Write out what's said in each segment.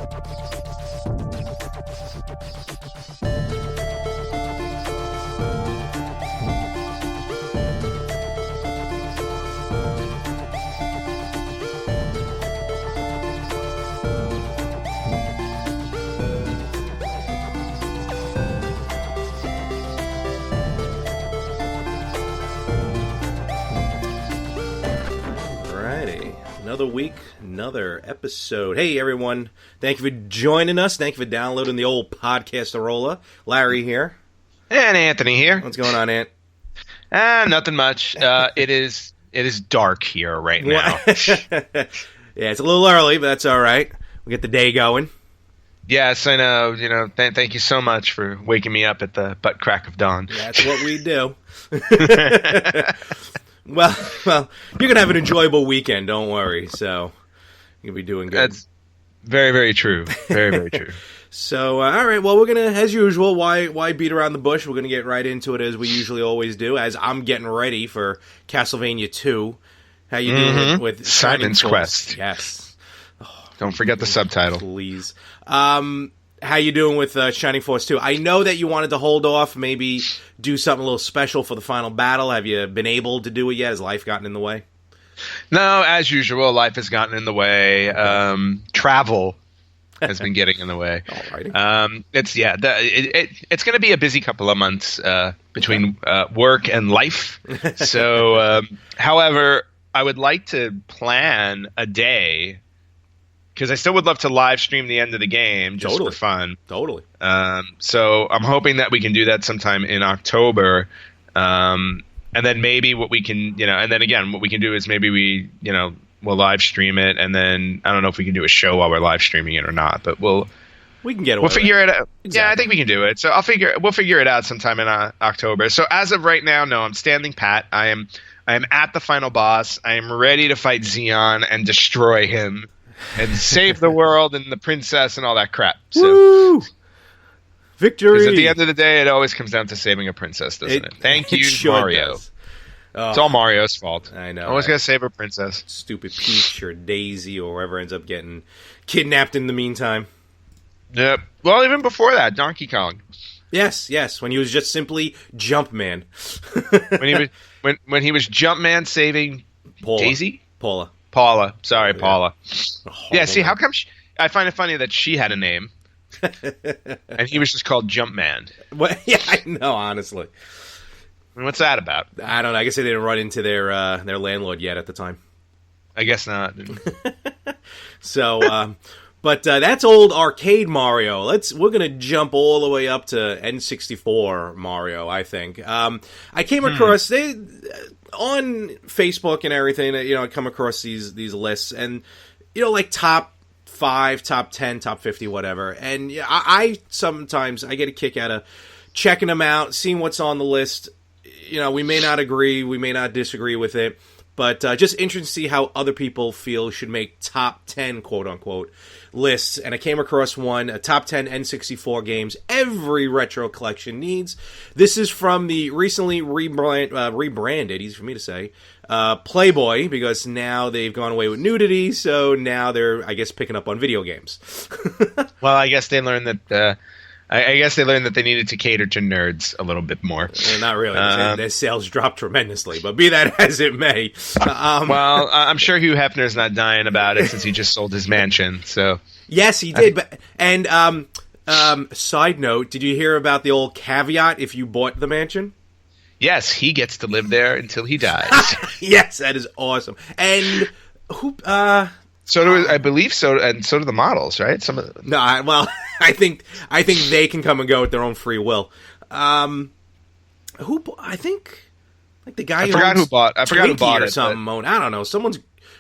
Another week, another episode. Hey, everyone. Thank you for joining us. Thank you for downloading the old podcastarola. Larry here. And Anthony here. What's going on, Ant? Nothing much. It is dark here right now. Yeah, it's a little early, but that's all right. We'll get the day going. Yes, I know. Thank you so much for waking me up at the butt crack of dawn. That's what we do. Well, you're going to have an enjoyable weekend, don't worry. So, you'll be doing good. That's very, very true. Very, very true. So, all right. Well, we're going to, as usual, why beat around the bush? We're going to get right into it as we usually always do, as I'm getting ready for Castlevania 2. How you doing with Simon's Quest? Yes. Oh, don't forget the subtitle. Please. How you doing with Shining Force 2? I know that you wanted to hold off, maybe do something a little special for the final battle. Have you been able to do it yet? Has life gotten in the way? No, as usual, life has gotten in the way. Travel has been getting in the way. Alrighty. It's going to be a busy couple of months between work and life. So, however, I would like to plan a day, because I still would love to live stream the end of the game just for fun. Totally. So I'm hoping that we can do that sometime in October. And then maybe what we can, and then again, what we can do is maybe we'll live stream it. And then I don't know if we can do a show while we're live streaming it or not, but we can get away. We'll figure it out. Exactly. Yeah, I think we can do it. So we'll figure it out sometime in October. So as of right now, no, I'm standing pat. I am at the final boss. I am ready to fight Xeon and destroy him and save the world and the princess and all that crap. So, woo! Victory! Because at the end of the day, it always comes down to saving a princess, doesn't it? Thank you, sure Mario. It's all Mario's fault. I know. Always gotta save a princess. Stupid Peach or Daisy or whoever ends up getting kidnapped in the meantime. Yep. Well, even before that, Donkey Kong. Yes. When he was just simply Jumpman. when he was Jumpman saving Daisy? Paula. Sorry, Yeah. Paula. Yeah, see, how come I find it funny that she had a name and he was just called Jumpman? Well, yeah, I know, honestly. I mean, what's that about? I don't know. I guess they didn't run into their landlord yet at the time. I guess not. So, but that's old arcade Mario. We're gonna jump all the way up to N64 Mario. I think. I came across on Facebook and everything. I come across these lists, and like top 5, top 10, top 50, whatever. And I sometimes I get a kick out of checking them out, seeing what's on the list. We may not agree, we may not disagree with it, but just interesting to see how other people feel should make top 10, quote-unquote, lists. And I came across one, a top 10 N64 games every retro collection needs. This is from the recently rebranded, easy for me to say, Playboy, because now they've gone away with nudity, so now they're, I guess, picking up on video games. Well, I guess they learned that... I guess they learned that they needed to cater to nerds a little bit more. Well, not really. Their sales dropped tremendously, but be that as it may. Well, I'm sure Hugh Hefner's not dying about it since he just sold his mansion. So yes, he did. Side note, did you hear about the old caveat if you bought the mansion? Yes, he gets to live there until he dies. Yes, that is awesome. And who... So do I believe so, and so do the models, right? I think they can come and go at their own free will. I think like the guy. I forgot who bought it or something. I don't know. Someone's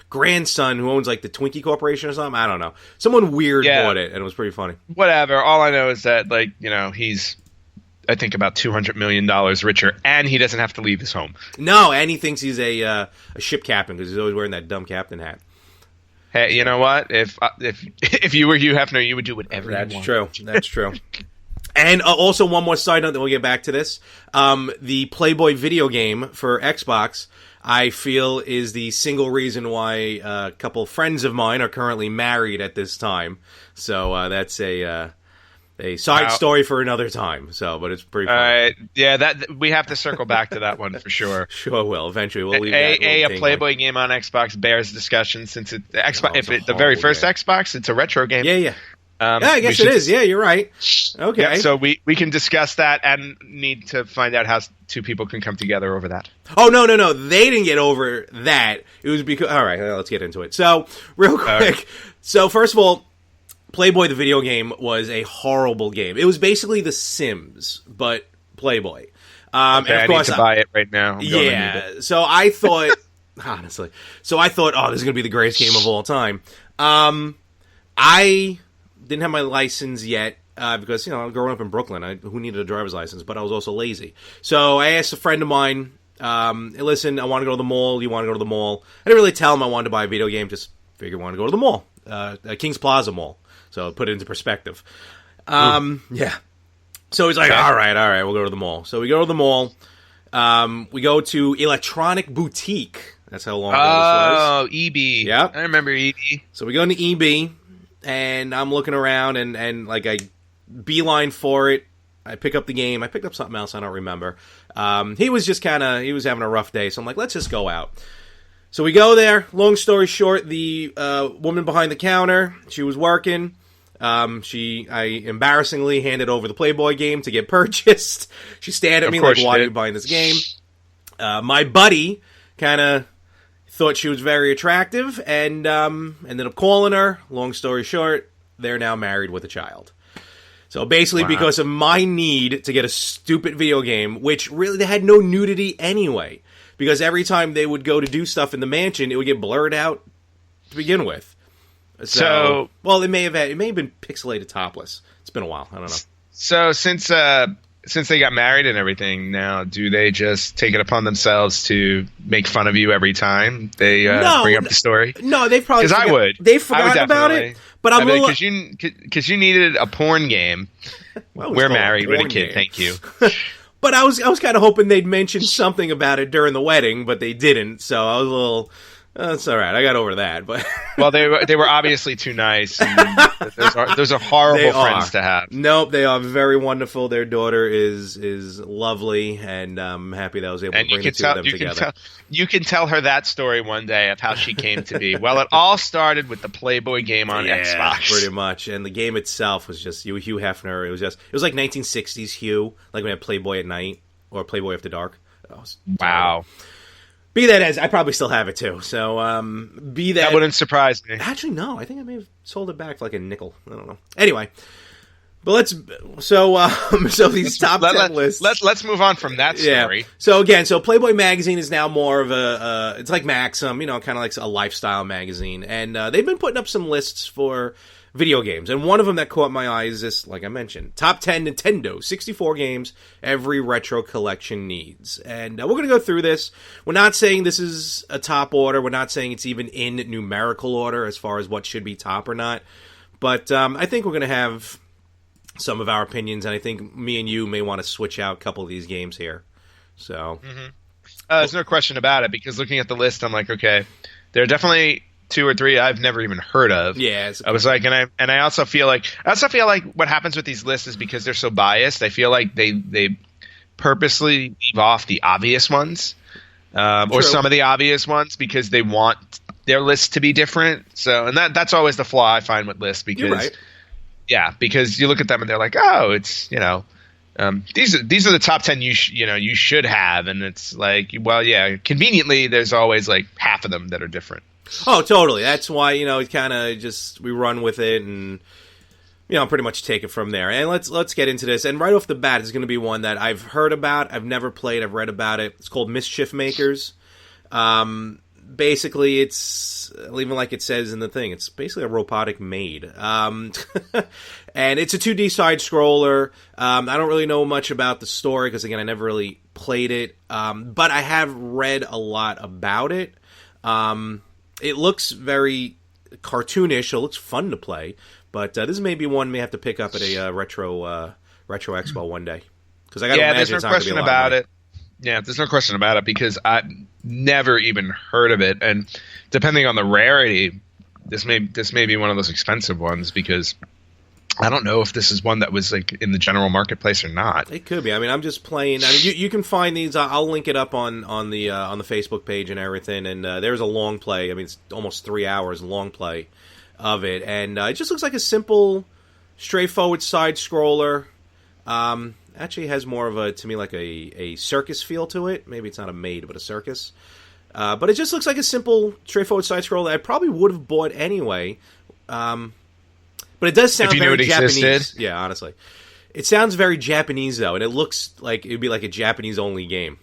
grandson who owns like the Twinkie Corporation or something. I don't know. Someone weird bought it, and it was pretty funny. Whatever. All I know is that he's, I think, about $200 million richer, and he doesn't have to leave his home. No, and he thinks he's a ship captain because he's always wearing that dumb captain hat. Hey, you know what? If you were Hugh Hefner, you would do whatever you want. That's true. And also one more side note, then we'll get back to this. The Playboy video game for Xbox I feel is the single reason why a couple friends of mine are currently married at this time. So that's a side story for another time. So, but it's pretty fun. All right. Yeah, that we have to circle back to that one for sure. Sure will. Eventually, we'll leave a Playboy game on Xbox bears discussion since the very first Xbox, it's a retro game. Yeah. I guess it is. Yeah, you're right. Okay. Yeah, so we can discuss that and need to find out how two people can come together over that. Oh, no. They didn't get over that. It was because... All right, let's get into it. So, real quick. So, first of all, Playboy, the video game, was a horrible game. It was basically The Sims, but Playboy. Okay, and of course, I need to buy it right now. So I thought... honestly. So I thought, this is going to be the greatest game of all time. I... didn't have my license yet because, growing up in Brooklyn, who needed a driver's license? But I was also lazy. So I asked a friend of mine, hey, listen, I want to go to the mall. You want to go to the mall? I didn't really tell him I wanted to buy a video game. Just figured I wanted to go to the mall, Kings Plaza Mall. So put it into perspective. Yeah. So he's like, all right, we'll go to the mall. So we go to the mall. We go to Electronic Boutique. That's how long ago this was. EB. Yep. I remember EB. So we go into EB. And I'm looking around, and like, I beeline for it. I pick up the game. I picked up something else. I don't remember. He was just he was having a rough day. So I'm like, let's just go out. So we go there. Long story short, the woman behind the counter, she was working. I embarrassingly handed over the Playboy game to get purchased. She stared at me like, why are you buying this game? My buddy kind of thought she was very attractive and ended up calling her. Long story short, they're now married with a child. So basically, because of my need to get a stupid video game, which really they had no nudity anyway, because every time they would go to do stuff in the mansion, it would get blurred out to begin with. So well, it may have been pixelated topless. It's been a while. I don't know. So since they got married and everything, now do they just take it upon themselves to make fun of you every time they bring up the story? No, they've probably because I would. They've forgotten about it. But because you needed a porn game. Well, we're married with a kid. Game. Thank you. But I was kind of hoping they'd mention something about it during the wedding, but they didn't. So I was a little. It's all right. I got over that, but well, they were obviously too nice. And those are horrible friends to have. Nope, they are very wonderful. Their daughter is lovely, and I'm happy that I was able to bring the two of them together. You can tell her that story one day of how she came to be. Well, it all started with the Playboy game on Xbox, pretty much, and the game itself was just Hugh Hefner. It was like 1960s Hugh, like we had Playboy at night or Playboy After Dark. Wow. Be that as, I probably still have it too. So, that wouldn't surprise me. Actually, no. I think I may have sold it back for like a nickel. I don't know. Anyway, but so these top 10 lists. Let's move on from that story. Yeah. So again, Playboy magazine is now more of it's like Maxim, kind of like a lifestyle magazine, and they've been putting up some lists for video games, and one of them that caught my eye is this, like I mentioned, top 10 Nintendo 64 games every retro collection needs. And we're going to go through this. We're not saying this is a top order. We're not saying it's even in numerical order as far as what should be top or not. But I think we're going to have some of our opinions, and I think me and you may want to switch out a couple of these games here. So, there's no question about it, because looking at the list, I'm like, okay, there are definitely 2 or 3 I've never even heard of. Yeah, I was like, and I also feel like what happens with these lists is because they're so biased. I feel like they purposely leave off the obvious ones, or some of the obvious ones, because they want their lists to be different. So, and that's always the flaw I find with lists, because you're right. Yeah, because you look at them and they're like, oh, it's these are the top 10 you should have, and it's like, well, yeah, conveniently there's always like half of them that are different. Oh, totally. That's why, it kind of just, we run with it and, pretty much take it from there. And let's get into this. And right off the bat, it's going to be one that I've heard about, I've never played, I've read about it. It's called Mischief Makers. Basically, it's, even like it says in the thing, it's basically a robotic maid. And it's a 2D side-scroller. I don't really know much about the story, because, again, I never really played it. But I have read a lot about it. It looks very cartoonish. It looks fun to play, but this may be one may have to pick up at a retro expo one day, because I got to imagine there's no question about it. Yeah, there's no question about it because I never even heard of it, and depending on the rarity, this may be one of those expensive ones because I don't know if this is one that was like in the general marketplace or not. It could be. I mean, I'm just playing. I mean, you can find these. I'll link it up on the Facebook page and everything. And there's a long play. I mean, it's almost 3 hours long play of it, and it just looks like a simple, straightforward side scroller. Actually has more of a, to me, like a circus feel to it. Maybe it's not a maid, but a circus. But it just looks like a simple, straightforward side scroll that I probably would have bought anyway. But it does sound very Japanese. Existed. Yeah, honestly. It sounds very Japanese, though, and it looks like it would be like a Japanese-only game.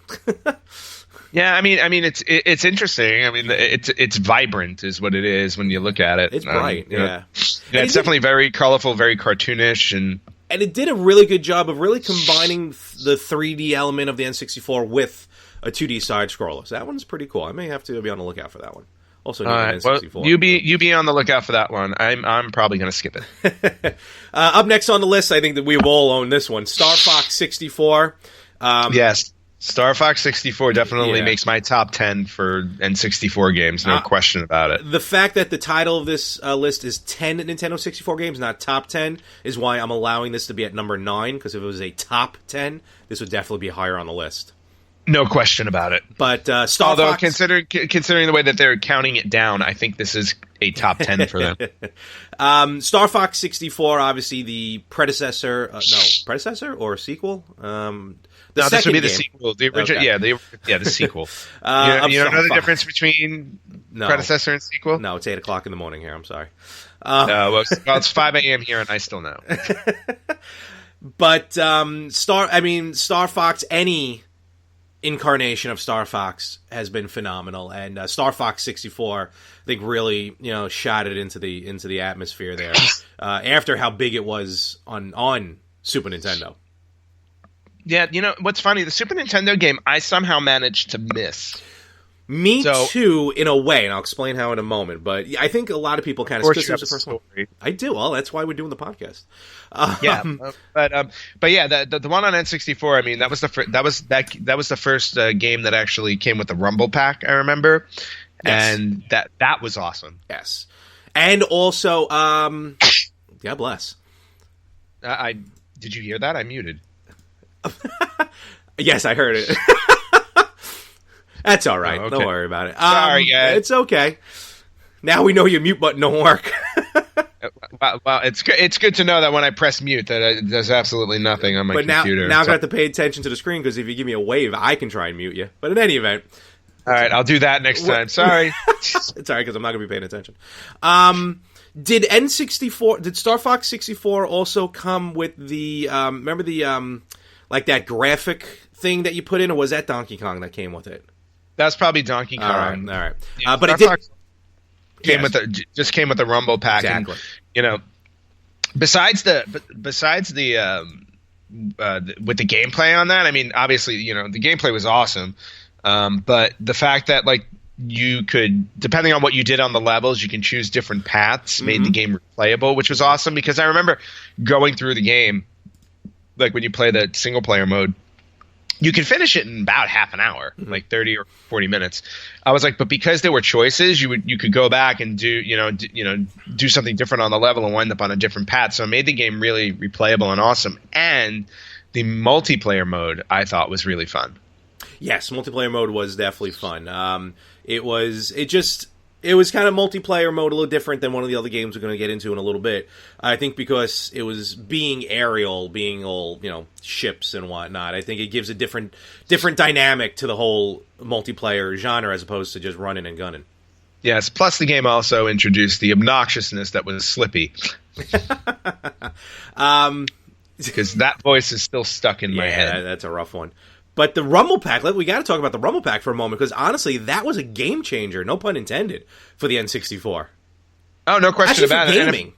Yeah, I mean, it's interesting. I mean, it's vibrant, is what it is when you look at it. It's bright, yeah. It's definitely very colorful, very cartoonish, and it did a really good job of really combining the 3D element of the N64 with a 2D side scroller. So that one's pretty cool. I may have to be on the lookout for that one. Also, N64. Well, you be on the lookout for that one. I'm probably going to skip it. Up next on the list, I think that we've all owned this one, Star Fox 64. Yes. Star Fox 64 definitely makes my top 10 for N64 games, no question about it. The fact that the title of this list is 10 Nintendo 64 games, not top 10, is why I'm allowing this to be at number 9, because if it was a top 10, this would definitely be higher on the list. No question about it. But Although, considering the way that they're counting it down, I think this is a top 10 for them. Star Fox 64, obviously the predecessor. Predecessor or sequel? This would be the sequel. The original, okay. The sequel. You don't know the difference between predecessor and sequel? No, it's 8 o'clock in the morning here. I'm sorry. Well, it's 5 a.m. here, and I still know. But Star Fox, any incarnation of Star Fox has been phenomenal, and Star Fox 64, I think, really shot it into the atmosphere there. After how big it was on Super Nintendo. Yeah, what's funny? The Super Nintendo game I somehow managed to miss. Me too, in a way, and I'll explain how in a moment. But I think a lot of people kind of skip the first one. I do. Well, that's why we're doing the podcast. But yeah, the one on N64. I mean, that was the first game that actually came with the Rumble Pack. I remember, and that was awesome. Yes, and also, God bless. Did you hear that? I muted. Yes, I heard it. That's all right. Oh, okay. Don't worry about it. Sorry, guys. It's okay. Now we know your mute button don't work. Well, it's good to know that when I press mute, that there's absolutely nothing on my computer. Now I got to pay attention to the screen, because if you give me a wave, I can try and mute you. But in any event, all right, I'll do that next time. Sorry, it's all right, because I'm not going to be paying attention. Did Star Fox 64 also come with the remember the like that graphic thing that you put in, or was that Donkey Kong that came with it? That's probably Donkey Kong. All right. Yeah, but Star Fox came with the Rumble Pack. Exactly. And, besides the with the gameplay on that, I mean, obviously, the gameplay was awesome. But the fact that you could, depending on what you did on the levels, you can choose different paths, made the game replayable, which was awesome, because I remember going through the game, like when you play the single player mode, you can finish it in about half an hour, like 30 or 40 minutes. I was like, but because there were choices, you could go back and do something different on the level and wind up on a different path. So it made the game really replayable and awesome. And the multiplayer mode, I thought, was really fun. Yes, multiplayer mode was definitely fun. It was kind of multiplayer mode, a little different than one of the other games we're going to get into in a little bit. I think because it was being aerial, being all, ships and whatnot. I think it gives a different dynamic to the whole multiplayer genre as opposed to just running and gunning. Yes, plus the game also introduced the obnoxiousness that was Slippy. Because that voice is still stuck in my head. That's a rough one. But the Rumble Pack, we got to talk about the Rumble Pack for a moment, because honestly, that was a game changer, no pun intended, for the N64. Oh, no question about it. Gaming.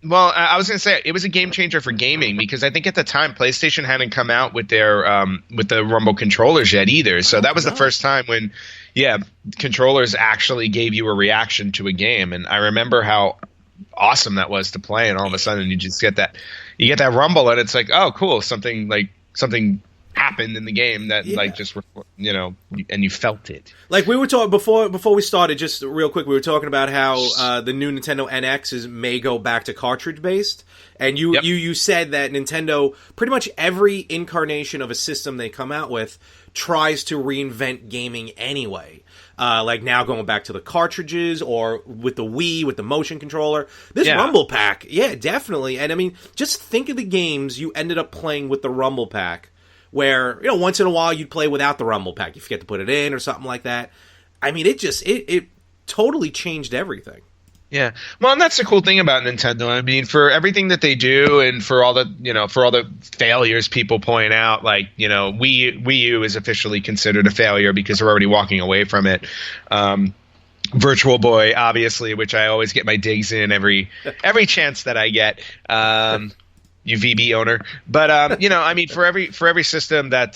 Well, I was going to say it was a game changer for gaming, because I think at the time PlayStation hadn't come out with their with the Rumble controllers yet either. So that was the first time when, controllers actually gave you a reaction to a game, and I remember how awesome that was to play. And all of a sudden, you get that rumble, and it's like, oh, cool, something happened in the game that like just and you felt it. Like we were talking before we started, just real quick, we were talking about how the new Nintendo NX may go back to cartridge based, and you said that Nintendo, pretty much every incarnation of a system they come out with tries to reinvent gaming anyway. Like now going back to the cartridges, or with the Wii, with the motion controller. This Rumble Pack, definitely. And I mean, just think of the games you ended up playing with the Rumble Pack, where, once in a while you'd play without the Rumble Pack. You forget to put it in or something like that. I mean, it totally changed everything. Yeah. Well, and that's the cool thing about Nintendo. I mean, for everything that they do, and for all the failures people point out, like, Wii U is officially considered a failure because they're already walking away from it. Virtual Boy, obviously, which I always get my digs in every chance that I get. You VB owner. But I mean, for every system that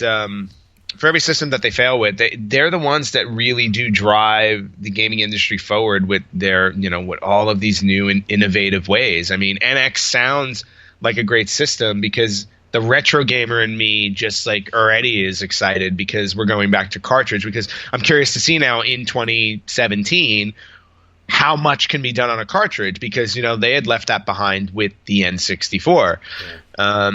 they fail with, they're the ones that really do drive the gaming industry forward with their, with all of these new and innovative ways. I mean, NX sounds like a great system because the retro gamer in me just like already is excited because we're going back to cartridge, because I'm curious to see now in 2017 how much can be done on a cartridge, because they had left that behind with the N64. I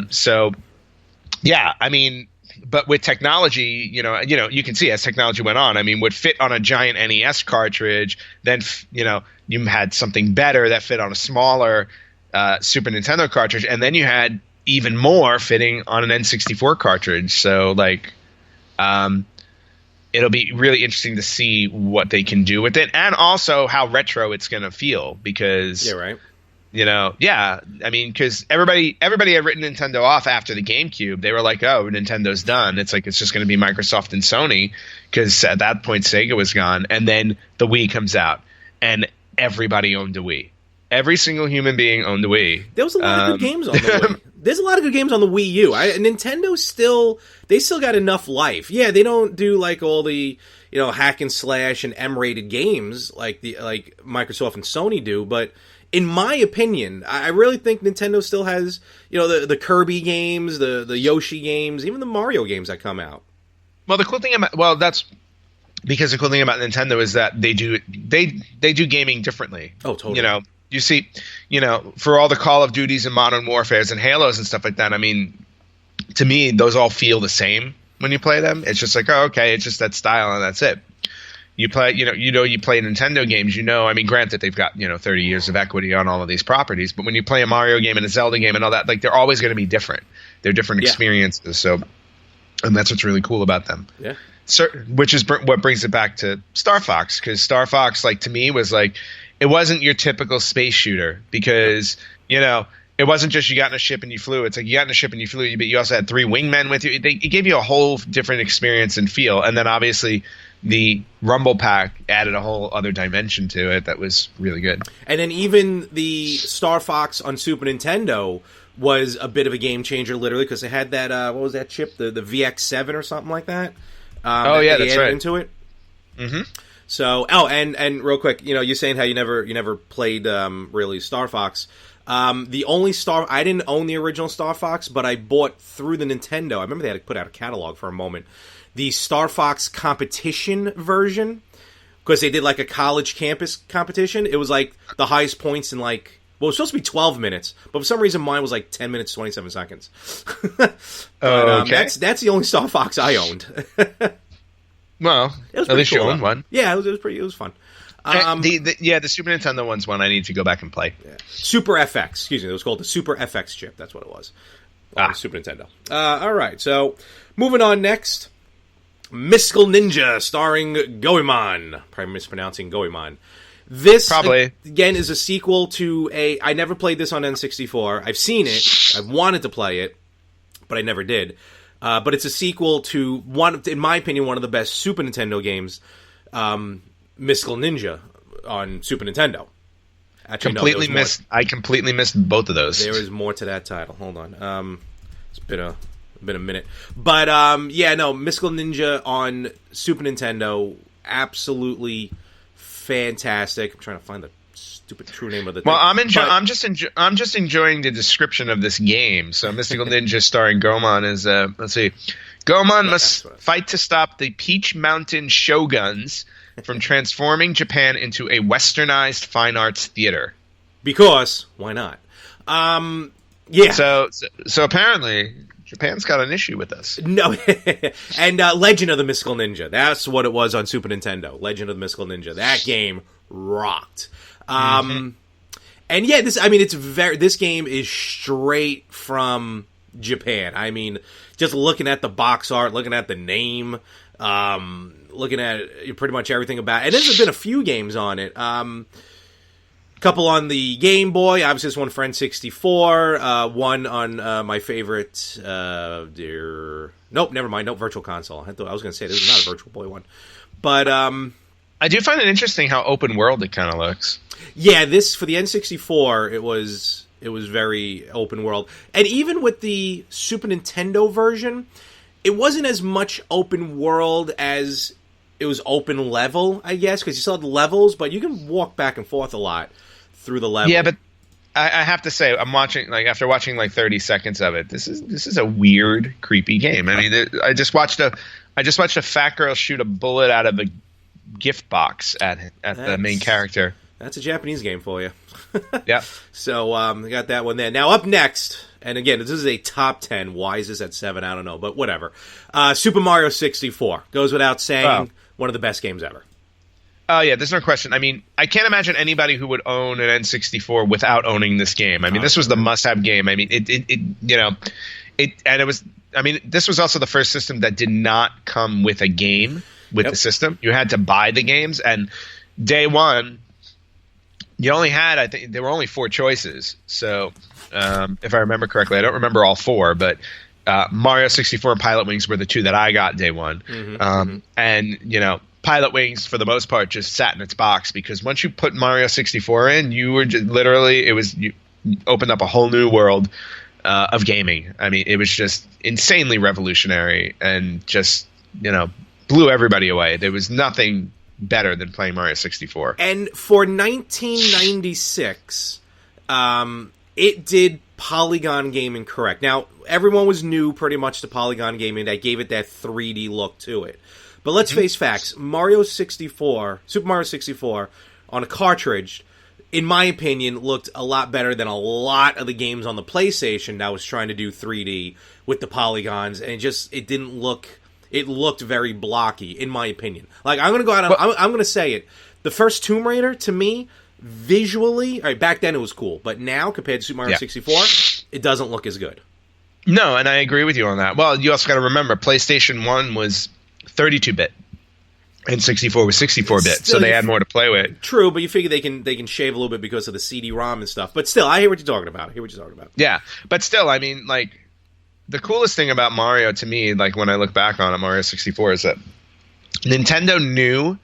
mean, but with technology, you can see as technology went on, I mean, would fit on a giant NES cartridge, then you had something better that fit on a smaller Super Nintendo cartridge, and then you had even more fitting on an N64 cartridge. So like, it'll be really interesting to see what they can do with it, and also how retro it's going to feel, because I mean, because everybody had written Nintendo off after the GameCube. They were like, oh, Nintendo's done. It's like, it's just going to be Microsoft and Sony, because at that point Sega was gone. And then the Wii comes out, and everybody owned a Wii. Every single human being owned a Wii. There was a lot of good games on the Wii. There's a lot of good games on the Wii U. Nintendo still got enough life. Yeah, they don't do like all the hack and slash and M-rated games like Microsoft and Sony do, but in my opinion, I really think Nintendo still has the Kirby games, the Yoshi games, even the Mario games that come out. Well, the cool thing about that's because the cool thing about Nintendo is that they do gaming differently. Oh, totally. You see, for all the Call of Duties and Modern Warfares and Halos and stuff like that, I mean, to me, those all feel the same when you play them. It's just like, oh, okay, it's just that style and that's it. You play, you play Nintendo games, I mean, granted, they've got, 30 years of equity on all of these properties, but when you play a Mario game and a Zelda game and all that, like, they're always going to be different. They're different experiences. So, and that's what's really cool about them. Yeah. So, which is what brings it back to Star Fox, because Star Fox, like, to me was like, it wasn't your typical space shooter, because, it wasn't just you got in a ship and you flew. It's like you got in a ship and you flew, but you also had 3 wingmen with you. It gave you a whole different experience and feel. And then obviously the Rumble Pack added a whole other dimension to it that was really good. And then even the Star Fox on Super Nintendo was a bit of a game changer, literally, because they had that, what was that chip? The VX7 or something like that? That's right. Into it. Mm-hmm. So, and real quick, you're saying how you never played really Star Fox. The only I didn't own the original Star Fox, but I bought through the Nintendo. I remember they had to put out a catalog for a moment. The Star Fox competition version, because they did like a college campus competition. It was like the highest points in it was supposed to be 12 minutes, but for some reason mine was like 10 minutes, 27 seconds. Okay. That's the only Star Fox I owned. Well, at least you owned one. Yeah, it was fun. The Super Nintendo one's one I need to go back and play. Yeah. Super FX, excuse me. It was called the Super FX chip. That's what it was. Super Nintendo. All right, so moving on next. Mystical Ninja, starring Goemon. Probably mispronouncing Goemon. This, probably, again, is a sequel to I never played this on N64. I've seen it. I wanted to play it, but I never did. But it's a sequel to in my opinion, one of the best Super Nintendo games, Mystical Ninja on Super Nintendo. Actually, I completely missed both of those. There is more to that title. Hold on. It's been a minute. But Mystical Ninja on Super Nintendo, absolutely fantastic. I'm trying to find the stupid true name of the thing. Well, I'm just enjoying the description of this game. So Mystical Ninja starring Goemon is let's see. Goemon must fight to stop the Peach Mountain shoguns from transforming Japan into a westernized fine arts theater. Because why not? Yeah. So apparently Japan's got an issue with us. No, and Legend of the Mystical Ninja. That's what it was on Super Nintendo. Legend of the Mystical Ninja. That game rocked. And yeah, this game is straight from Japan. I mean, just looking at the box art, looking at the name, looking at pretty much everything about it. And there's been a few games on it. Couple on the Game Boy, obviously this one for N64, one on my favorite, nope, never mind, Virtual Console. I was going to say this is not a Virtual Boy one. But, I do find it interesting how open world it kind of looks. Yeah, this, for the N64, it was very open world. And even with the Super Nintendo version, it wasn't as much open world as it was open level, I guess, because you still had levels, but you can walk back and forth a lot through the level. Yeah, but I have to say, after watching 30 seconds of it, this is a weird, creepy game. I mean, I just watched a fat girl shoot a bullet out of a gift box at the main character. That's a Japanese game for you. Yeah. So I got that one there. Now up next, and again, this is a top 10. Why is this at 7? I don't know, but whatever. Super Mario 64 goes without saying. One of the best games ever. Oh, yeah, there's no question. I mean, I can't imagine anybody who would own an N64 without owning this game. I mean, this was the must-have game. I mean, this was also the first system that did not come with a game with the system. You had to buy the games, and day one, you only had, I think, there were only 4 choices. So, if I remember correctly, I don't remember all 4, but Mario 64 and Pilot Wings were the 2 that I got day one. And, Pilot Wings, for the most part, just sat in its box because once you put Mario 64 in, you were just you opened up a whole new world of gaming. I mean, it was just insanely revolutionary and just, blew everybody away. There was nothing better than playing Mario 64. And for 1996, it did polygon gaming correct. Now, everyone was new pretty much to polygon gaming. That gave it that 3D look to it. But let's face facts. Super Mario 64, on a cartridge, in my opinion, looked a lot better than a lot of the games on the PlayStation that was trying to do 3D with the polygons. And it didn't look... It looked very blocky, in my opinion. Like, I'm going to go out and I'm going to say it. The first Tomb Raider, to me, visually... All right, back then it was cool. But now, compared to Super Mario 64, it doesn't look as good. No, and I agree with you on that. Well, you also got to remember, PlayStation 1 was 32-bit, and 64 was 64-bit, so they had more to play with. True, but you figure they can shave a little bit because of the CD-ROM and stuff. But still, I hear what you're talking about. Yeah, but still, I mean, the coolest thing about Mario to me, when I look back on it, Mario 64, is that Nintendo knew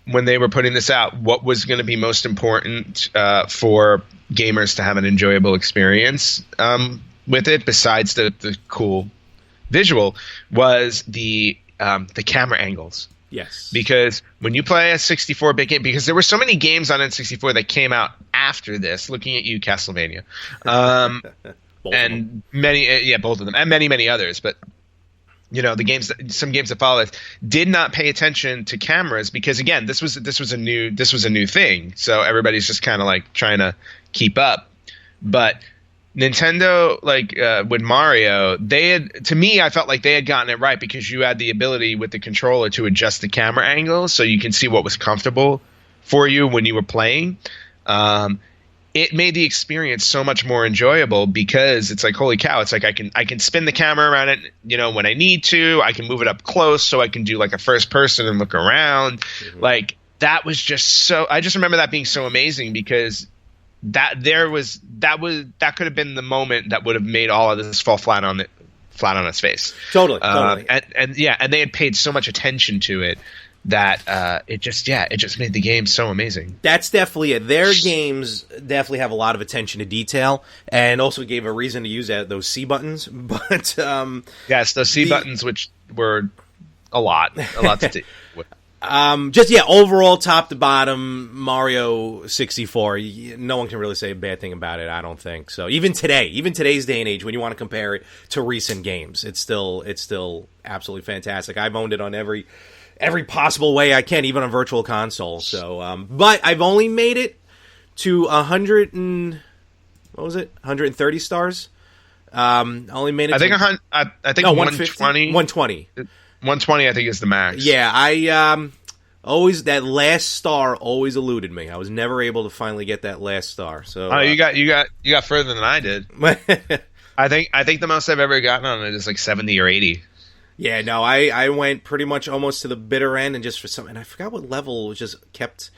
when they were putting this out what was going to be most important for gamers to have an enjoyable experience with it, besides the cool visual, was the camera angles. Yes. Because when you play a 64-bit game, because there were so many games on N64 that came out after this, looking at you, Castlevania, and many, both of them, and many, many others, but some games that followed did not pay attention to cameras because, again, this was a new thing, so everybody's just kind of trying to keep up. But Nintendo, with Mario, I felt like they had gotten it right because you had the ability with the controller to adjust the camera angle so you can see what was comfortable for you when you were playing. It made the experience so much more enjoyable because it's holy cow, it's I can spin the camera around it, when I need to. I can move it up close so I can do a first person and look around. Mm-hmm. That was just so, I just remember that being so amazing because that could have been the moment that would have made all of this fall flat on its face. Totally. And they had paid so much attention to it that it just made the game so amazing. That's definitely it. Their games definitely have a lot of attention to detail, and also gave a reason to use those C buttons. But yes, those C buttons, which were a lot to do with. Just overall top to bottom, Mario 64. No one can really say a bad thing about it. I don't think so. Even today's day and age, when you want to compare it to recent games, it's still absolutely fantastic. I've owned it on every possible way I can, even on Virtual Console. So, but I've only made it to 130 stars. Only made it. I think 120. 120. 120, I think, is the max. Yeah, I always that last star always eluded me. I was never able to finally get that last star. So you got further than I did. I think the most I've ever gotten on it is like 70 or 80. Yeah, no, I went pretty much almost to the bitter end, and just for some, and I forgot what level just kept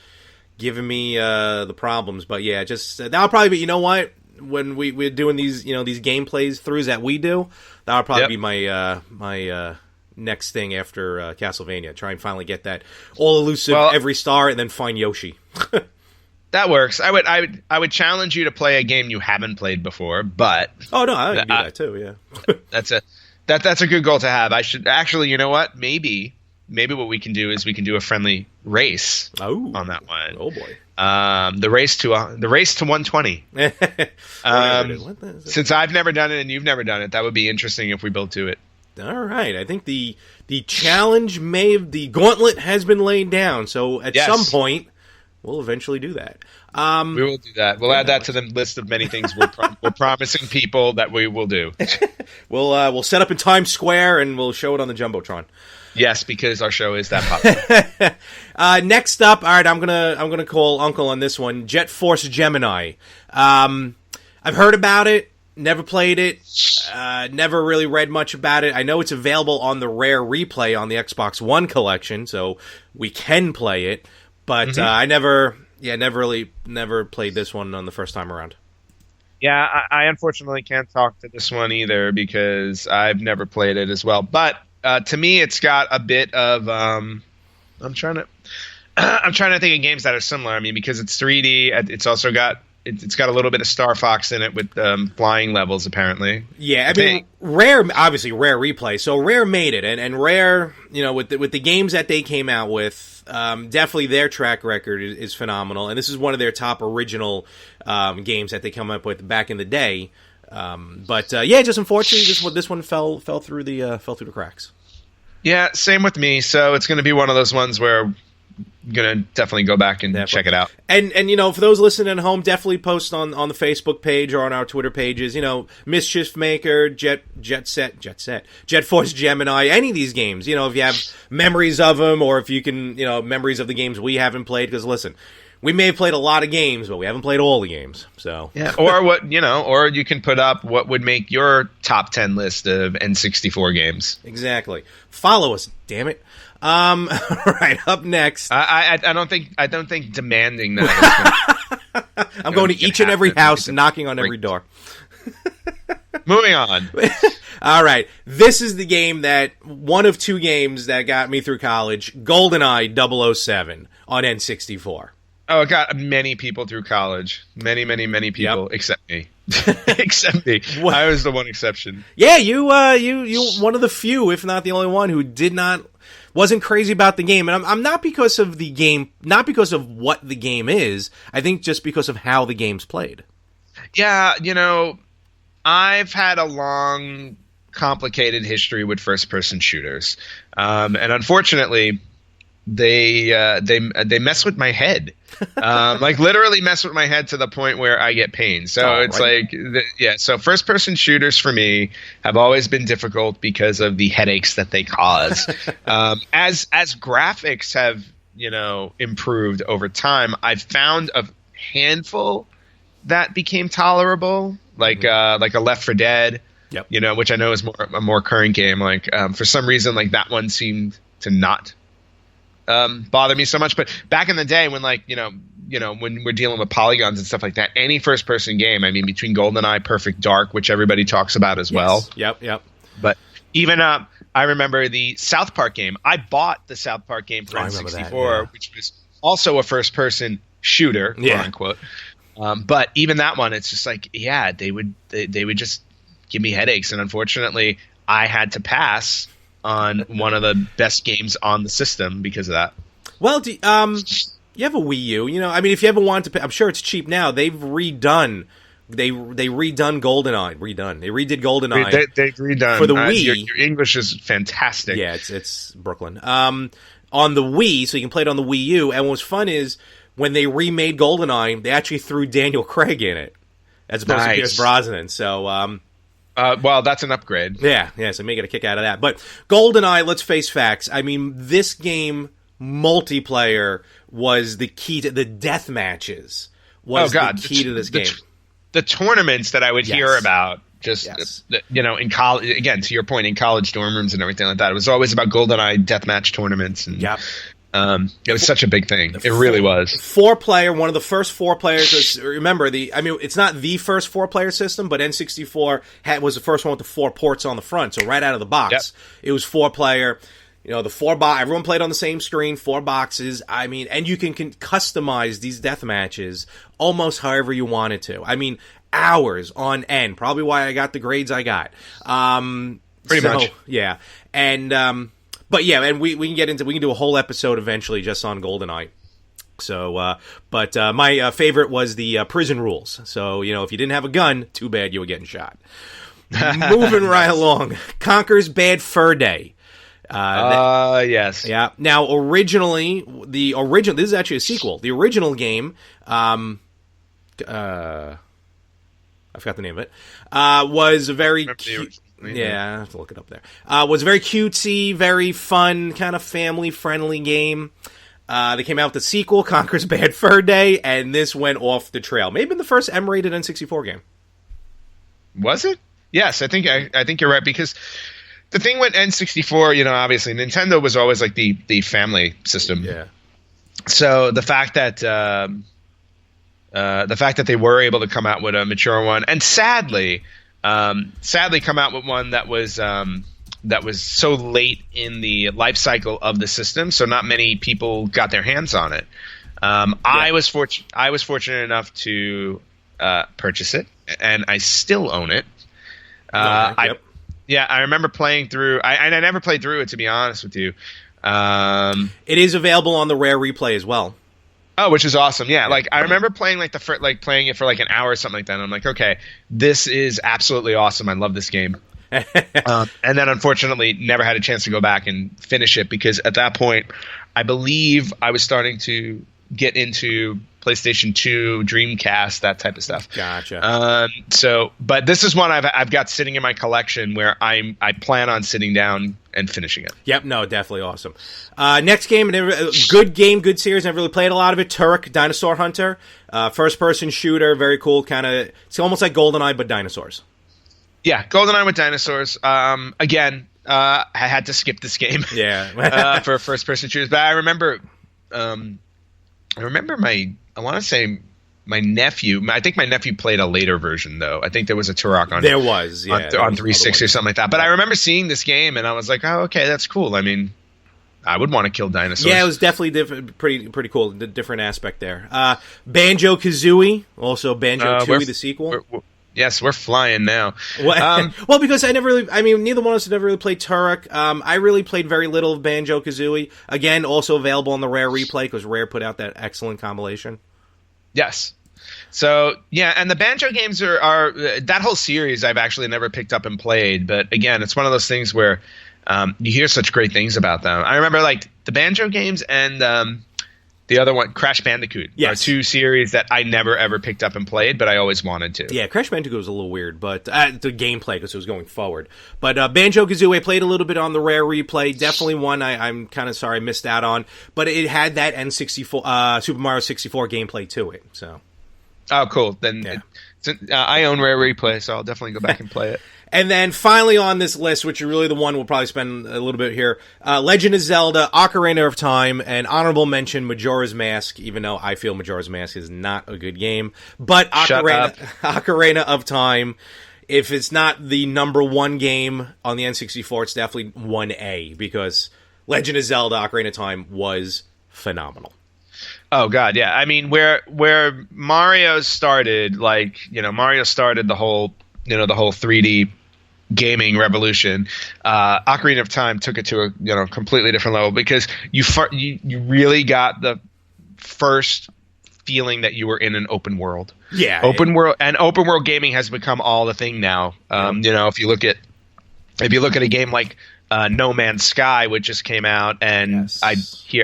giving me the problems. But yeah, just that'll probably be. You know what? When we're doing these these gameplays throughs that we do, that'll probably be my next thing after Castlevania. Try and finally get that all elusive every star, and then find Yoshi. That works. I would challenge you to play a game you haven't played before, but oh no, I can do that too. Yeah, that's a good goal to have. I should actually. You know what? Maybe what we can do is we can do a friendly race on that one. Oh boy. The race to 120. Since I've never done it and you've never done it, that would be interesting if we both do it. All right. I think the challenge the gauntlet has been laid down. So at some point, we'll eventually do that. We will do that. We'll add that to the list of many things we're promising people that we will do. We'll set up in Times Square and we'll show it on the Jumbotron. Yes, because our show is that popular. Next up, all right, I'm gonna call Uncle on this one. Jet Force Gemini. I've heard about it, never played it, never really read much about it. I know it's available on the Rare Replay on the Xbox One collection, so we can play it. But I never played this one on the first time around. Yeah, I unfortunately can't talk to this one either because I've never played it as well. But to me, it's got a bit of I'm trying to think of games that are similar. I mean, because it's 3D, it's also got it's got a little bit of Star Fox in it with flying levels, apparently. Yeah, I mean, Rare Replay. So Rare made it, and Rare, with the games that they came out with, definitely their track record is phenomenal, and this is one of their top original games that they come up with back in the day. But just unfortunately, this one fell through the cracks. Yeah, same with me. So it's going to be one of those ones where I'm going to definitely go back and check it out. And for those listening at home, definitely post on the Facebook page or on our Twitter pages. Mischief Maker, Jet Force Gemini, any of these games. If you have memories of them, or if you can, memories of the games we haven't played. Because listen, we may have played a lot of games, but we haven't played all the games. So yeah, or you can put up what would make your top 10 list of N64 games. Exactly. Follow us, damn it. All right, up next. I don't think demanding that. I'm going to each and every house, knocking on every door. Moving on. All right, this is the game one of two games that got me through college. GoldenEye 007 on N64. Oh, it got many people through college. Many people, except me. Except me. What? I was the one exception. Yeah, you one of the few, if not the only one, who wasn't crazy about the game. And I'm not because of the game, not because of what the game is. I think just because of how the game's played. Yeah, I've had a long, complicated history with first-person shooters, and unfortunately, they mess with my head, like literally mess with my head to the point where I get pain. So it's right. So first person shooters for me have always been difficult because of the headaches that they cause. As graphics have improved over time, I've found a handful that became tolerable, like a Left 4 Dead. Yep. Which I know is a more current game. Like for some reason, like that one seemed to not bother me so much. But back in the day when when we're dealing with polygons and stuff like that, any first person game, I mean, between GoldenEye, Perfect Dark, which everybody talks about as well. Yep. But even I remember the South Park game. I bought the South Park game for N64, which was also a first person shooter, quote unquote. But even that one, it's just like, they would just give me headaches, and unfortunately, I had to pass on one of the best games on the system because of that. Well, you have a Wii U. You know, I mean, if you ever wanted to pay, I'm sure it's cheap now. They've redone. They redone GoldenEye. They redid GoldenEye. They've redone for the Wii. Your English is fantastic. Yeah, it's Brooklyn. On the Wii, so you can play it on the Wii U. And what's fun is when they remade GoldenEye, they actually threw Daniel Craig in it as opposed to Pierce Brosnan. So, well, that's an upgrade. Yeah, so may get a kick out of that. But GoldenEye, let's face facts. I mean, this game multiplayer was the key to the death matches. The key to this game. The tournaments that I would hear about, in college, again, to your point, in college dorm rooms and everything like that, it was always about GoldenEye deathmatch tournaments. And, it was such a big thing. It really was. 4-player, one of the first 4 players. Remember, it's not the first 4-player system, but N64 was the first one with the 4 ports on the front. So right out of the box, it was 4-player. You know, the 4 everyone played on the same screen, 4 boxes. I mean, and you can customize these death matches almost however you wanted to. I mean, hours on end. Probably why I got the grades I got. Pretty much. Yeah. And but yeah, and we can do a whole episode eventually just on GoldenEye. So, but my favorite was the prison rules. So, you know, if you didn't have a gun, too bad you were getting shot. Moving right along. Conker's Bad Fur Day. Yes. Yeah. Now, this is actually a sequel. The original game, I forgot the name of it, was very cute. Yeah, I have to look it up there. Was very cutesy, very fun, kind of family-friendly game. They came out with the sequel, Conker's Bad Fur Day, and this went off the trail. Maybe the first M-rated N64 game. Was it? Yes, I think you're right, because the thing with N64, you know, obviously Nintendo was always like the family system. Yeah. So the fact that they were able to come out with a mature one, and sadly come out with one that was so late in the life cycle of the system, so not many people got their hands on it. I was fortunate enough to purchase it, and I still own it. Yeah, I remember playing through. I never played through it, to be honest with you. It is available on the Rare Replay as well. Oh, which is awesome. Yeah, like I remember playing playing it for like an hour or something like that. And I'm like, okay, this is absolutely awesome. I love this game. And then unfortunately, never had a chance to go back and finish it, because at that point, I believe I was starting to get into PlayStation 2, Dreamcast, that type of stuff. Gotcha. But this is one I've got sitting in my collection where I plan on sitting down and finishing it. Yep, no, definitely awesome. Next game, good game, good series. Never really played a lot of it. Turok, Dinosaur Hunter, first-person shooter, very cool. Kind of, it's almost like GoldenEye but dinosaurs. Yeah, GoldenEye with dinosaurs. Again, I had to skip this game. Yeah. For first-person shooters, but I remember I want to say my nephew. I think my nephew played a later version, though. I think there was a Turok on. There was, yeah, on 360 or something like that. But I remember seeing this game, and I was like, "Oh, okay, that's cool." I mean, I would want to kill dinosaurs. Yeah, it was definitely pretty cool. The different aspect there. Banjo-Kazooie, also Banjo-Tooie, the sequel. Yes, we're flying now. Well, because neither one of us had ever really played Turok. I really played very little of Banjo-Kazooie. Again, also available on the Rare Replay, because Rare put out that excellent compilation. Yes. So, yeah, and the Banjo games are that whole series I've actually never picked up and played. But again, it's one of those things where you hear such great things about them. I remember like the Banjo games and the other one, Crash Bandicoot, are two series that I never ever picked up and played, but I always wanted to. Yeah, Crash Bandicoot was a little weird, but the gameplay, because it was going forward. But Banjo-Kazooie, I played a little bit on the Rare Replay. Definitely one I'm kind of sorry I missed out on, but it had that N64 Super Mario 64 gameplay to it. So. Oh, cool. Then I own Rare Replay, so I'll definitely go back and play it. And then finally on this list, which is really the one we'll probably spend a little bit here, Legend of Zelda, Ocarina of Time, and honorable mention, Majora's Mask, even though I feel Majora's Mask is not a good game. But Ocarina of Time, if it's not the number one game on the N64, it's definitely 1A, because Legend of Zelda, Ocarina of Time was phenomenal. Oh God, yeah. I mean, where Mario started, Mario started the whole 3D gaming revolution, Ocarina of Time took it to a completely different level, because you really got the first feeling that you were in an open world. Yeah, open world gaming has become all the thing now. If you look at a game like No Man's Sky, which just came out, and yes.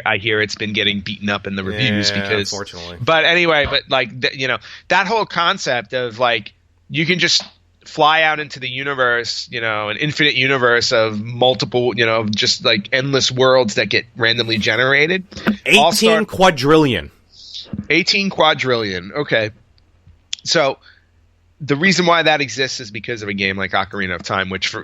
I hear it's been getting beaten up in the reviews because, unfortunately. But anyway, that whole concept of like you can just fly out into the universe, an infinite universe of multiple, just like endless worlds that get randomly generated. 18 quadrillion. 18 quadrillion. Okay. So the reason why that exists is because of a game like Ocarina of Time, which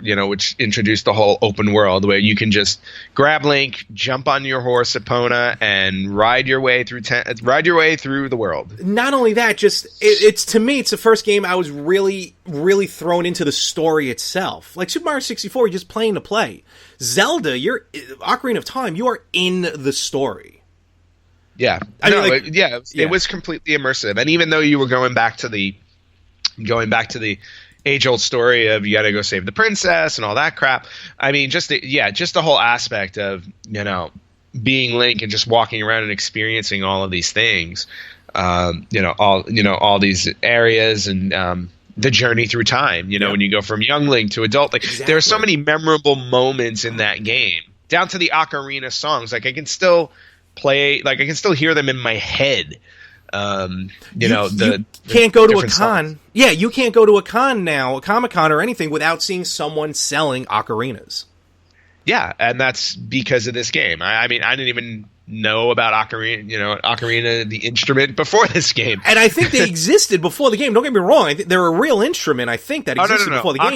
introduced the whole open world where you can just grab Link, jump on your horse Epona, and ride your way through the world. Not only that, it's to me, it's the first game I was really, really thrown into the story itself. Like Super Mario 64, you're just playing to play. Zelda, Ocarina of Time, you are in the story. Yeah, it was completely immersive, and even though you were going back to the age-old story of you got to go save the princess and all that crap. I mean, just the whole aspect of being Link and just walking around and experiencing all of these things, all these areas and the journey through time. When you go from young Link to adult, there are so many memorable moments in that game, down to the ocarina songs. Like I can still hear them in my head. You can't go to a con. Songs. Yeah, you can't go to a con now, a Comic-Con or anything, without seeing someone selling ocarinas. Yeah, and that's because of this game. I mean, I didn't even know about ocarina, the instrument, before this game. And I think they existed before the game. Don't get me wrong. They're a real instrument, I think, that existed before the game.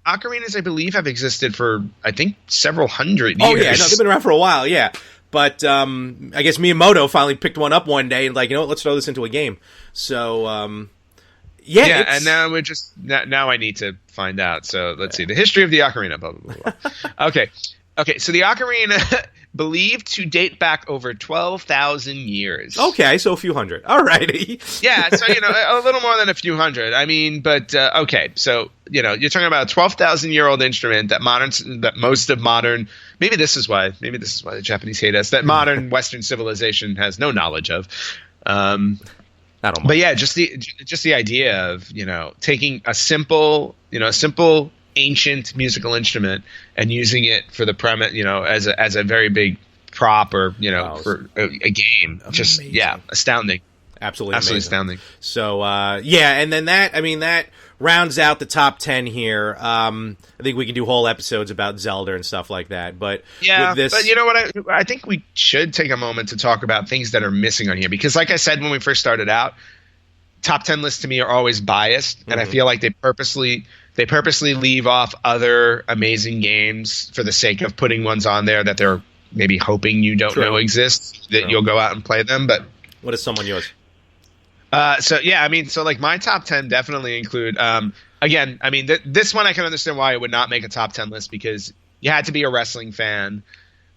Ocarinas, I believe, have existed for, I think, several hundred years. Oh, yeah, no, they've been around for a while, yeah. But I guess Miyamoto finally picked one up one day and let's throw this into a game. So, and now now I need to find out. So let's see. The history of the ocarina, blah, blah, blah, blah. Okay, so the ocarina believed to date back over 12,000 years. Okay, so a few hundred. All righty. Yeah, so, a little more than a few hundred. I mean, but, okay, so, you're talking about a 12,000-year-old instrument that most of modern... Maybe this is why the Japanese hate us, that modern Western civilization has no knowledge of. I don't know. But yeah, just the idea of, taking a simple ancient musical instrument and using it for the premise, as a very big prop or, for a game. Just, astounding. Absolutely astounding. So, and then that rounds out the top 10 here. I think we can do whole episodes about Zelda and stuff like that. But with this... but you know what? I think we should take a moment to talk about things that are missing on here. Because like I said when we first started out, top 10 lists to me are always biased. And I feel like they purposely leave off other amazing games for the sake of putting ones on there that they're maybe hoping you don't know exist, that you'll go out and play them. But what is someone yours? So my top 10 definitely include, again, I mean, this one I can understand why it would not make a top 10 list, because you had to be a wrestling fan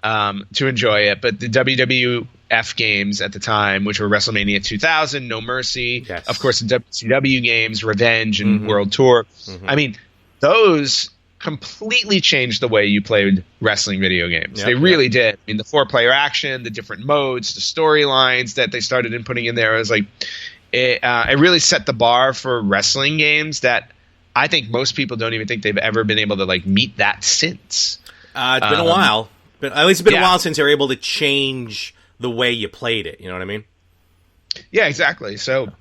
to enjoy it. But the WWF games at the time, which were WrestleMania 2000, No Mercy, of course, the WCW games, Revenge and World Tour. I mean, those completely changed the way you played wrestling video games. They really did. I mean, the 4-player action, the different modes, the storylines that they started putting in there. It was like... It really set the bar for wrestling games that I think most people don't even think they've ever been able to meet that since. It's been a while. At least it's been a while since they're able to change the way you played it. You know what I mean? Yeah, exactly. So,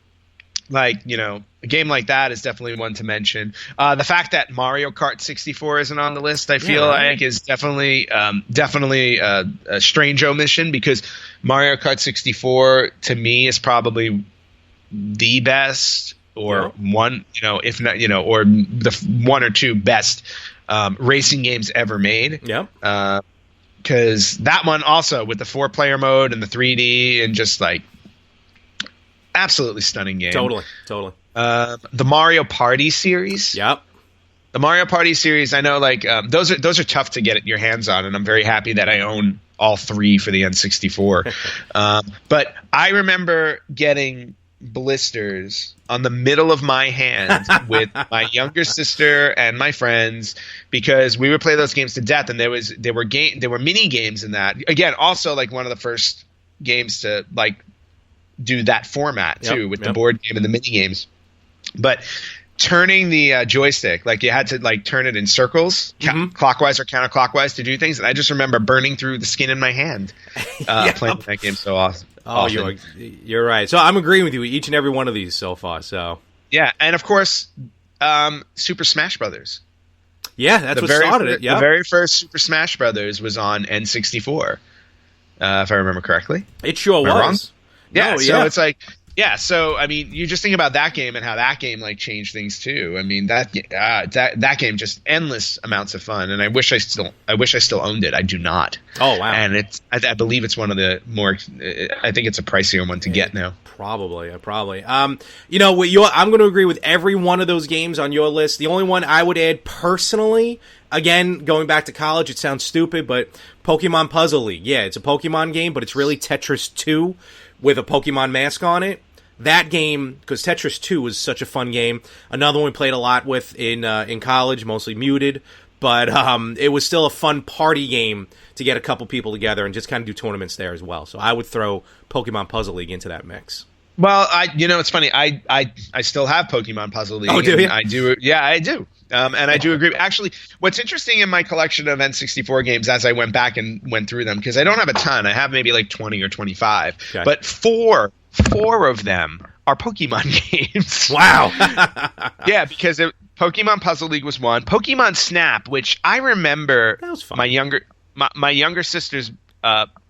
a game like that is definitely one to mention. The fact that Mario Kart 64 isn't on the list, I feel like, is definitely a strange omission, because Mario Kart 64 to me is probably the best, or one, if not, or the one or two best racing games ever made. Yeah. Because that one also, with the 4-player mode and the 3D and just absolutely stunning game. Totally. The Mario Party series. Yep. The Mario Party series, I know, those are tough to get your hands on, and I'm very happy that I own all 3 for the N64. But I remember getting blisters on the middle of my hand with my younger sister and my friends, because we would play those games to death, and there were mini games in that. Again, also like one of the first games to like do that format too, with the board game and the mini games. But turning the joystick, like you had to like turn it in circles, clockwise or counterclockwise to do things, and I just remember burning through the skin in my hand playing that game so awesome. Oh, you're right. So I'm agreeing with you each and every one of these so far. So yeah, and of course, Super Smash Brothers. Yeah, that's what started it. Yeah, the very first Super Smash Brothers was on N64, if I remember correctly. It sure was. Wrong? Yeah, so it's like. Yeah, so I mean, you just think about that game and how that game like changed things too. I mean, that game just endless amounts of fun, and I wish I still owned it. I do not. Oh wow! And I believe it's one of the more. I think it's a pricier one to get now. Probably. You know, I'm going to agree with every one of those games on your list. The only one I would add personally, again, going back to college, it sounds stupid, but Pokemon Puzzle League. Yeah, it's a Pokemon game, but it's really Tetris 2 with a Pokemon mask on it. That game, because Tetris 2 was such a fun game. Another one we played a lot with in college, mostly muted. But it was still a fun party game to get a couple people together and just kind of do tournaments there as well. So I would throw Pokemon Puzzle League into that mix. Well, it's funny. I still have Pokemon Puzzle League. Oh, do you? I do. Yeah, I do. And I do agree. Actually, what's interesting in my collection of N64 games, as I went back and went through them, because I don't have a ton. I have maybe like 20 or 25. Okay. But four of them are Pokemon games. Wow. Yeah, because Pokemon Puzzle League was one. Pokemon Snap, which I remember that was fun. my younger sister's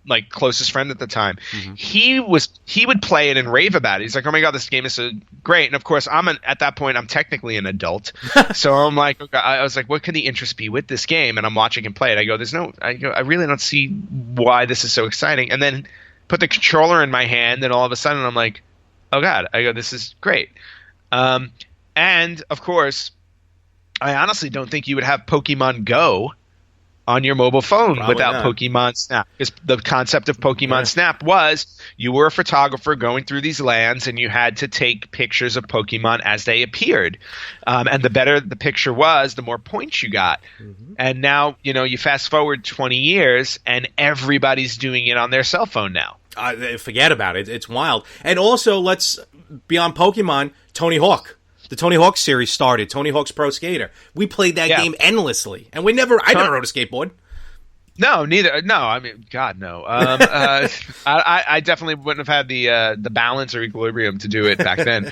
like closest friend at the time. Mm-hmm. He would play it and rave about it. He's like, "Oh my god, this game is so great!" And of course, at that point, I'm technically an adult, so I'm like, okay, I was like, "What could the interest be with this game?" And I'm watching him play it. I really don't see why this is so exciting. And then put the controller in my hand, and all of a sudden, I'm like, "Oh god!" I go, "This is great." And of course, I honestly don't think you would have Pokemon Go on your mobile phone without Pokemon Snap. Because the concept of Pokemon Snap was you were a photographer going through these lands and you had to take pictures of Pokemon as they appeared. And the better the picture was, the more points you got. Mm-hmm. And now, you fast forward 20 years and everybody's doing it on their cell phone now. Forget about it. It's wild. And also, let's beyond Pokemon, Tony Hawk. The Tony Hawk series started, Tony Hawk's Pro Skater. We played that game endlessly, and I never rode a skateboard. No, neither. No, I mean, God, no. I definitely wouldn't have had the balance or equilibrium to do it back then.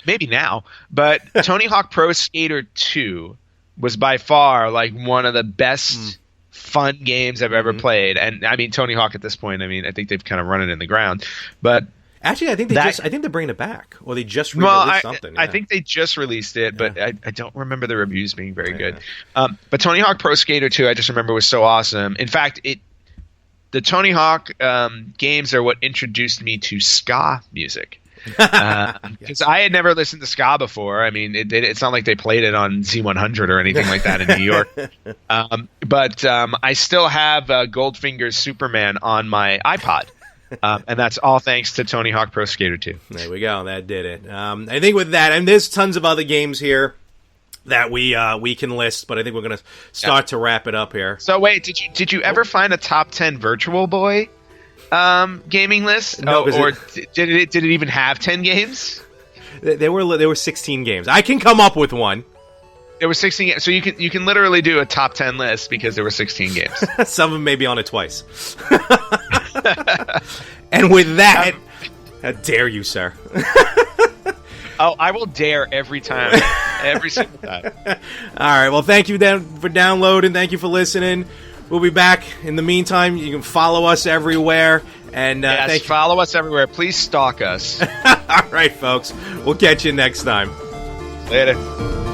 Maybe now, but Tony Hawk Pro Skater 2 was by far like one of the best fun games I've ever played. And I mean, Tony Hawk at this point, I think they've kind of run it in the ground, but. Actually, I think they're bringing it back, or they just released something. Yeah. I think they just released it, but I don't remember the reviews being very good. But Tony Hawk Pro Skater 2, I just remember was so awesome. In fact, the Tony Hawk games are what introduced me to ska music. Because I had never listened to ska before. I mean, it's not like they played it on Z100 or anything like that in New York. But I still have Goldfinger's Superman on my iPod. And that's all thanks to Tony Hawk Pro Skater 2. There we go. That did it. I think with that, and there's tons of other games here that we can list, but I think we're going to start to wrap it up here. So wait, did you ever find a top 10 Virtual Boy gaming list? No, or did it even have 10 games? There were 16 games. I can come up with one. There were 16 games, so you can literally do a top 10 list because there were 16 games. Some of them may be on it twice. And with that, how dare you, sir? Oh, I will dare every time. Every single time. All right, well, thank you for downloading. Thank you for listening. We'll be back. In the meantime, you can follow us everywhere. And follow us everywhere. Please stalk us. All right, folks. We'll catch you next time. Later.